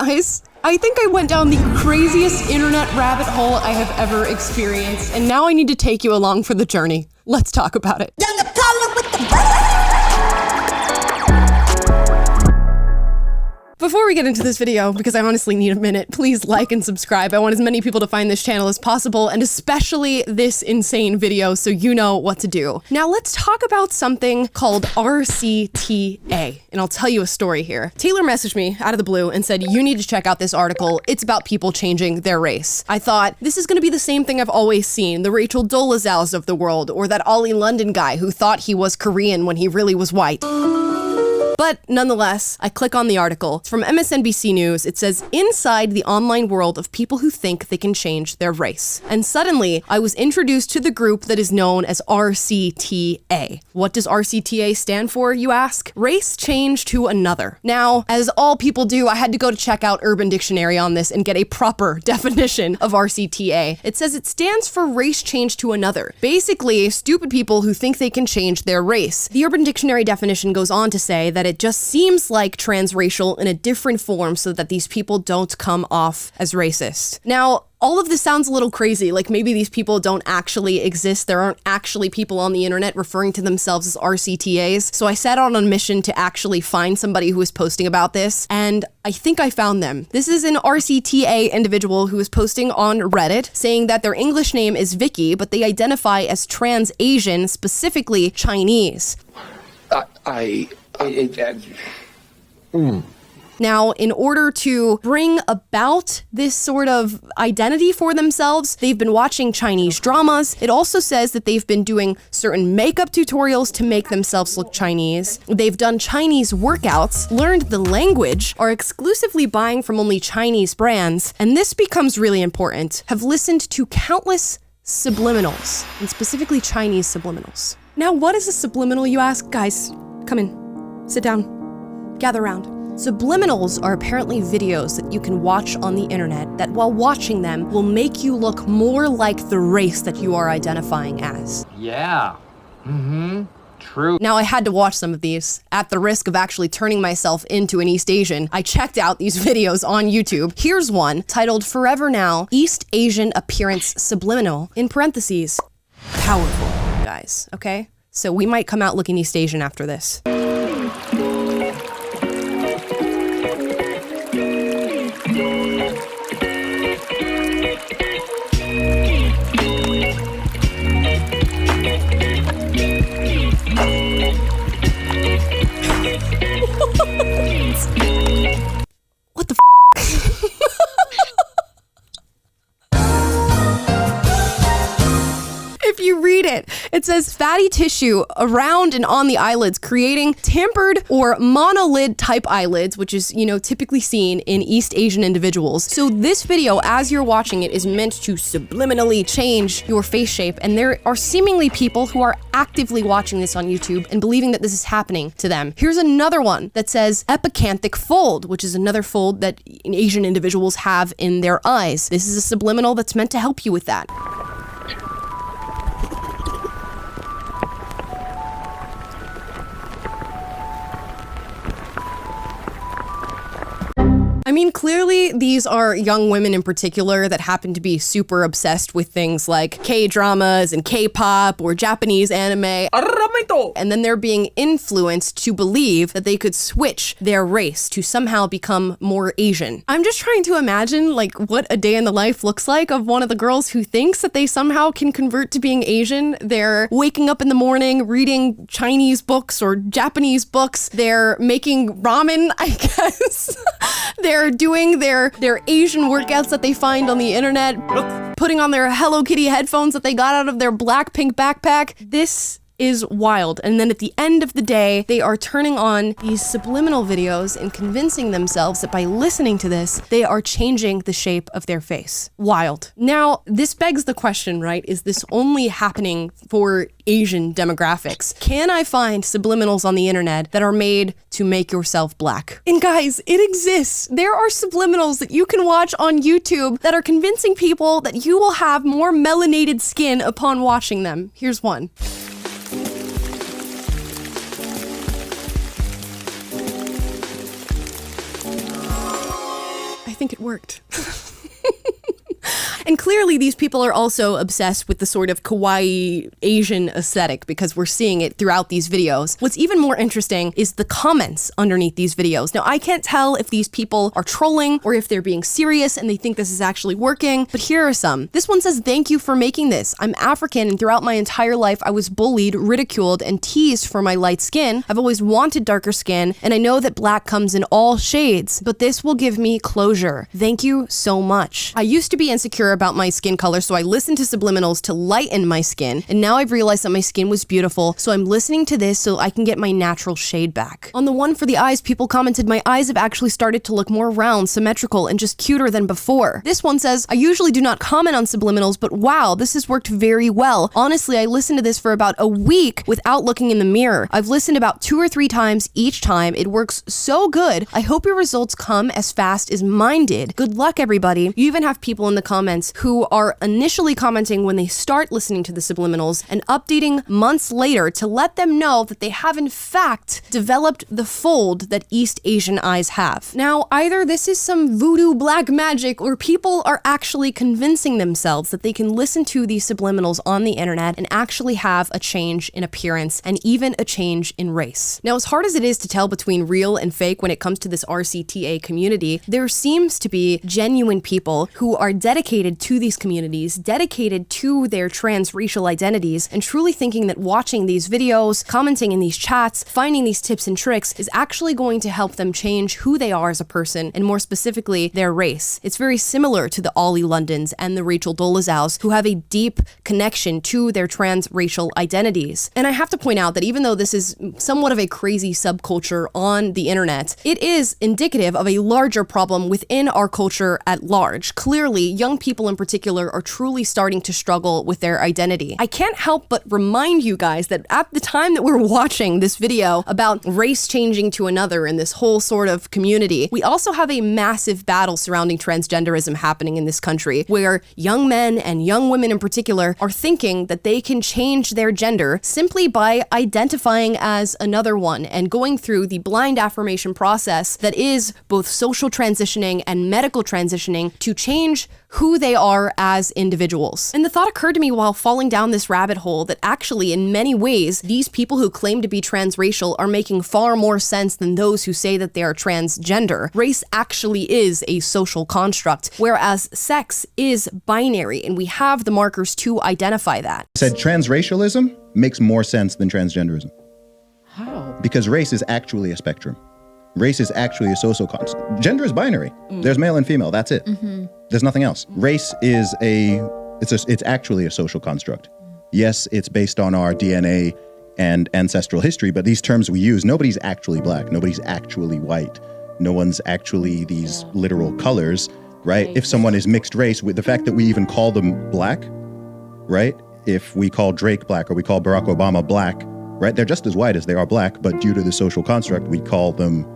Guys, I think I went down the craziest internet rabbit hole I have ever experienced, and now I need to take you along for the journey. Let's talk about it. Before we get into this video, because I honestly need a minute, please like and subscribe. I want as many people to find this channel as possible, and especially this insane video, so you know what to do. Now let's talk about something called RCTA, and I'll tell you a story here. Taylor messaged me out of the blue and said, you need to check out this article. It's about people changing their race. I thought, this is gonna be the same thing I've always seen, the Rachel Dolazows of the world, or that Ollie London guy who thought he was Korean when he really was white. But nonetheless, I click on the article. It's from MSNBC News. It says, inside the online world of people who think they can change their race. And suddenly, I was introduced to the group that is known as RCTA. What does RCTA stand for, you ask? Race change to another. Now, as all people do, I had to go to check out Urban Dictionary on this and get a proper definition of RCTA. It says it stands for race change to another. Basically, stupid people who think they can change their race. The Urban Dictionary definition goes on to say that it just seems like transracial in a different form so that these people don't come off as racist. Now, all of this sounds a little crazy, like maybe these people don't actually exist. There aren't actually people on the internet referring to themselves as RCTAs. So I set out on a mission to actually find somebody who was posting about this, and I think I found them. This is an RCTA individual who is posting on Reddit saying that their English name is Vicky, but they identify as trans-Asian, specifically Chinese. Now, in order to bring about this sort of identity for themselves, they've been watching Chinese dramas. It also says that they've been doing certain makeup tutorials to make themselves look Chinese. They've done Chinese workouts, learned the language, are exclusively buying from only Chinese brands, and this becomes really important, have listened to countless subliminals, and specifically Chinese subliminals. Now, what is a subliminal, you ask? Guys, come in. Sit down. Gather around. Subliminals are apparently videos that you can watch on the internet that while watching them will make you look more like the race that you are identifying as. Yeah. True. Now, I had to watch some of these. At the risk of actually turning myself into an East Asian, I checked out these videos on YouTube. Here's one titled Forever Now, East Asian Appearance Subliminal, in parentheses, powerful, guys, okay? So we might come out looking East Asian after this. What the If you read it, it says fatty tissue around and on the eyelids, creating tampered or monolid type eyelids, which is, typically seen in East Asian individuals. So this video, as you're watching it, is meant to subliminally change your face shape. And there are seemingly people who are actively watching this on YouTube and believing that this is happening to them. Here's another one that says epicanthic fold, which is another fold that Asian individuals have in their eyes. This is a subliminal that's meant to help you with that. I mean, clearly these are young women in particular that happen to be super obsessed with things like K-dramas and K-pop or Japanese anime. And then they're being influenced to believe that they could switch their race to somehow become more Asian. I'm just trying to imagine what a day in the life looks like of one of the girls who thinks that they somehow can convert to being Asian. They're waking up in the morning, reading Chinese books or Japanese books. They're making ramen, I guess. They're doing their Asian workouts that they find on the internet, putting on their Hello Kitty headphones that they got out of their Blackpink backpack. This is wild. And then at the end of the day, they are turning on these subliminal videos and convincing themselves that by listening to this, they are changing the shape of their face. Wild. Now, this begs the question, right? Is this only happening for Asian demographics? Can I find subliminals on the internet that are made to make yourself black? And guys, it exists. There are subliminals that you can watch on YouTube that are convincing people that you will have more melanated skin upon watching them. Here's one. think it worked. And clearly these people are also obsessed with the sort of kawaii Asian aesthetic because we're seeing it throughout these videos. What's even more interesting is the comments underneath these videos. Now, I can't tell if these people are trolling or if they're being serious and they think this is actually working, but here are some. This one says, "Thank you for making this. I'm African and throughout my entire life I was bullied, ridiculed, and teased for my light skin. I've always wanted darker skin and I know that black comes in all shades, but this will give me closure. Thank you so much. I used to be insecure about my skin color, so I listened to subliminals to lighten my skin, and now I've realized that my skin was beautiful, so I'm listening to this so I can get my natural shade back." On the one for the eyes, people commented, "My eyes have actually started to look more round, symmetrical, and just cuter than before." This one says, "I usually do not comment on subliminals, but wow, this has worked very well. Honestly, I listened to this for about a week without looking in the mirror. I've listened about 2 or 3 times each time. It works so good. I hope your results come as fast as mine did. Good luck, everybody." You even have people in the comments who are initially commenting when they start listening to the subliminals and updating months later to let them know that they have in fact developed the fold that East Asian eyes have. Now, either this is some voodoo black magic or people are actually convincing themselves that they can listen to these subliminals on the internet and actually have a change in appearance and even a change in race. Now, as hard as it is to tell between real and fake when it comes to this RCTA community, there seems to be genuine people who are dedicated to these communities, dedicated to their transracial identities, and truly thinking that watching these videos, commenting in these chats, finding these tips and tricks is actually going to help them change who they are as a person, and more specifically, their race. It's very similar to the Ollie Londons and the Rachel Dolazows, who have a deep connection to their transracial identities. And I have to point out that even though this is somewhat of a crazy subculture on the internet, it is indicative of a larger problem within our culture at large. Clearly, young people in particular are truly starting to struggle with their identity. I can't help but remind you guys that at the time that we're watching this video about race changing to another in this whole sort of community, we also have a massive battle surrounding transgenderism happening in this country, where young men and young women in particular are thinking that they can change their gender simply by identifying as another one and going through the blind affirmation process that is both social transitioning and medical transitioning to change who they are as individuals. And the thought occurred to me while falling down this rabbit hole that actually in many ways, these people who claim to be transracial are making far more sense than those who say that they are transgender. Race actually is a social construct, whereas sex is binary, and we have the markers to identify that. Said transracialism makes more sense than transgenderism. How? Because race is actually a spectrum. Race is actually a social construct. Gender is binary. There's male and female, that's it. There's nothing else. Race is it's actually a social construct. Yes, it's based on our DNA and ancestral history, but these terms we use, nobody's actually black, nobody's actually white, no one's actually these literal colors, right? If someone is mixed race, with the fact that we even call them black, right? If we call Drake black or we call Barack Obama black, right? They're just as white as they are black, but due to the social construct, we call them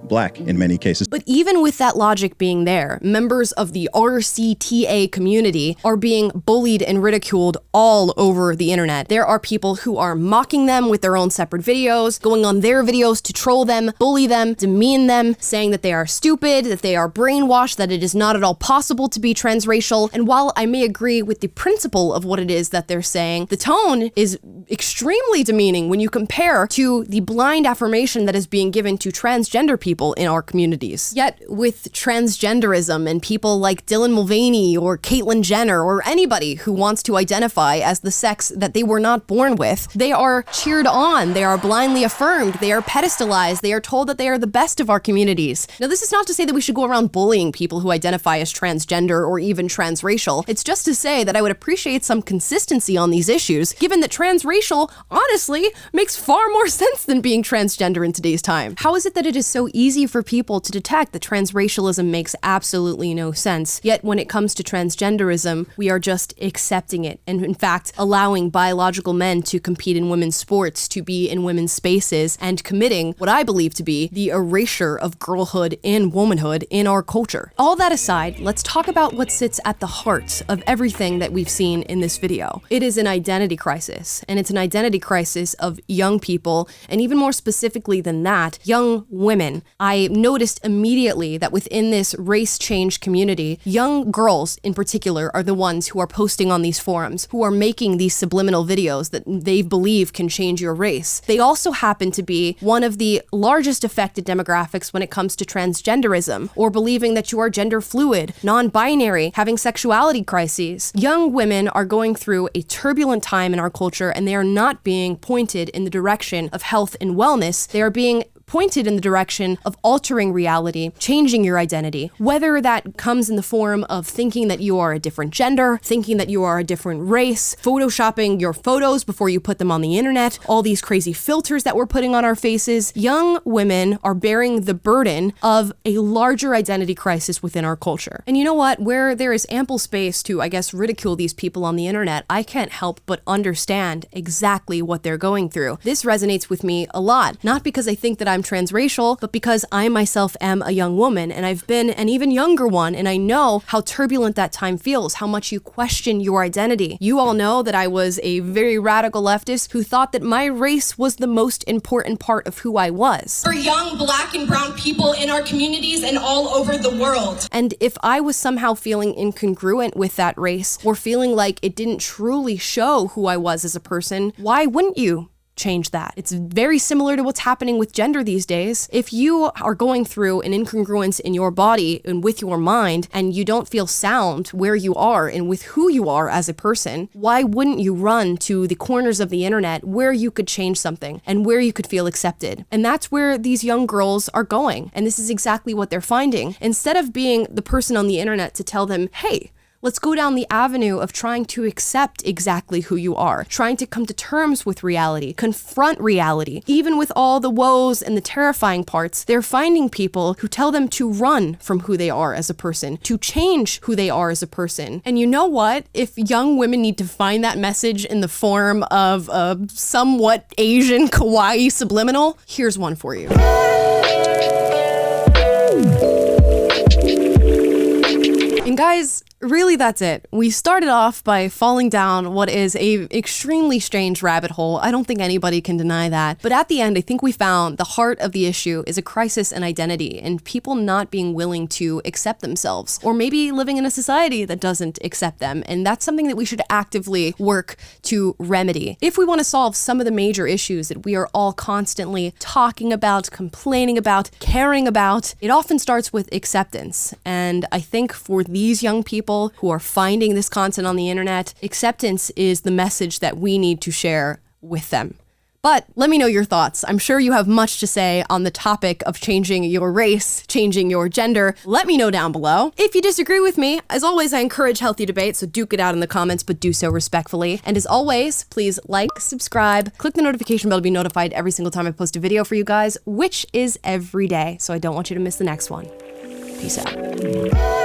black in many cases. But even with that logic being there, members of the RCTA community are being bullied and ridiculed all over the internet. There are people who are mocking them with their own separate videos, going on their videos to troll them, bully them, demean them, saying that they are stupid, that they are brainwashed, that it is not at all possible to be transracial. And while I may agree with the principle of what it is that they're saying, the tone is extremely demeaning when you compare to the blind affirmation that is being given to transgender people in our communities. Yet with transgenderism and people like Dylan Mulvaney or Caitlyn Jenner or anybody who wants to identify as the sex that they were not born with, they are cheered on, they are blindly affirmed, they are pedestalized, they are told that they are the best of our communities. Now, this is not to say that we should go around bullying people who identify as transgender or even transracial. It's just to say that I would appreciate some consistency on these issues, given that transracial, honestly, makes far more sense than being transgender in today's time. How is it that it is so easy for people to detect that transracialism makes absolutely no sense, yet when it comes to transgenderism, we are just accepting it, and in fact, allowing biological men to compete in women's sports, to be in women's spaces, and committing what I believe to be the erasure of girlhood and womanhood in our culture. All that aside, let's talk about what sits at the heart of everything that we've seen in this video. It is an identity crisis, and it's an identity crisis of young people, and even more specifically than that, young women I noticed immediately that within this race change community, young girls in particular are the ones who are posting on these forums, who are making these subliminal videos that they believe can change your race. They also happen to be one of the largest affected demographics when it comes to transgenderism, or believing that you are gender fluid, non-binary, having sexuality crises. Young women are going through a turbulent time in our culture, and they are not being pointed in the direction of health and wellness. They are being pointed in the direction of altering reality, changing your identity, whether that comes in the form of thinking that you are a different gender, thinking that you are a different race, photoshopping your photos before you put them on the internet, all these crazy filters that we're putting on our faces. Young women are bearing the burden of a larger identity crisis within our culture. And you know what? Where there is ample space to, I guess, ridicule these people on the internet, I can't help but understand exactly what they're going through. This resonates with me a lot, not because I think that I'm transracial, but because I myself am a young woman, and I've been an even younger one, and I know how turbulent that time feels, how much you question your identity. You all know that I was a very radical leftist who thought that my race was the most important part of who I was. For young Black and brown people in our communities and all over the world. And if I was somehow feeling incongruent with that race, or feeling like it didn't truly show who I was as a person, why wouldn't you change that? It's very similar to what's happening with gender these days. If you are going through an incongruence in your body and with your mind, and you don't feel sound where you are and with who you are as a person, why wouldn't you run to the corners of the internet where you could change something and where you could feel accepted? And that's where these young girls are going. And this is exactly what they're finding. Instead of being the person on the internet to tell them, hey, let's go down the avenue of trying to accept exactly who you are, trying to come to terms with reality, confront reality. Even with all the woes and the terrifying parts, they're finding people who tell them to run from who they are as a person, to change who they are as a person. And you know what? If young women need to find that message in the form of a somewhat Asian kawaii subliminal, here's one for you. And guys, really, that's it. We started off by falling down what is a extremely strange rabbit hole. I don't think anybody can deny that. But at the end, I think we found the heart of the issue is a crisis in identity and people not being willing to accept themselves, or maybe living in a society that doesn't accept them. And that's something that we should actively work to remedy. If we want to solve some of the major issues that we are all constantly talking about, complaining about, caring about, it often starts with acceptance. And I think for these young people who are finding this content on the internet, acceptance is the message that we need to share with them. But let me know your thoughts. I'm sure you have much to say on the topic of changing your race, changing your gender. Let me know down below. If you disagree with me, as always, I encourage healthy debate, so duke it out in the comments, but do so respectfully. And as always, please like, subscribe, click the notification bell to be notified every single time I post a video for you guys, which is every day, so I don't want you to miss the next one. Peace out.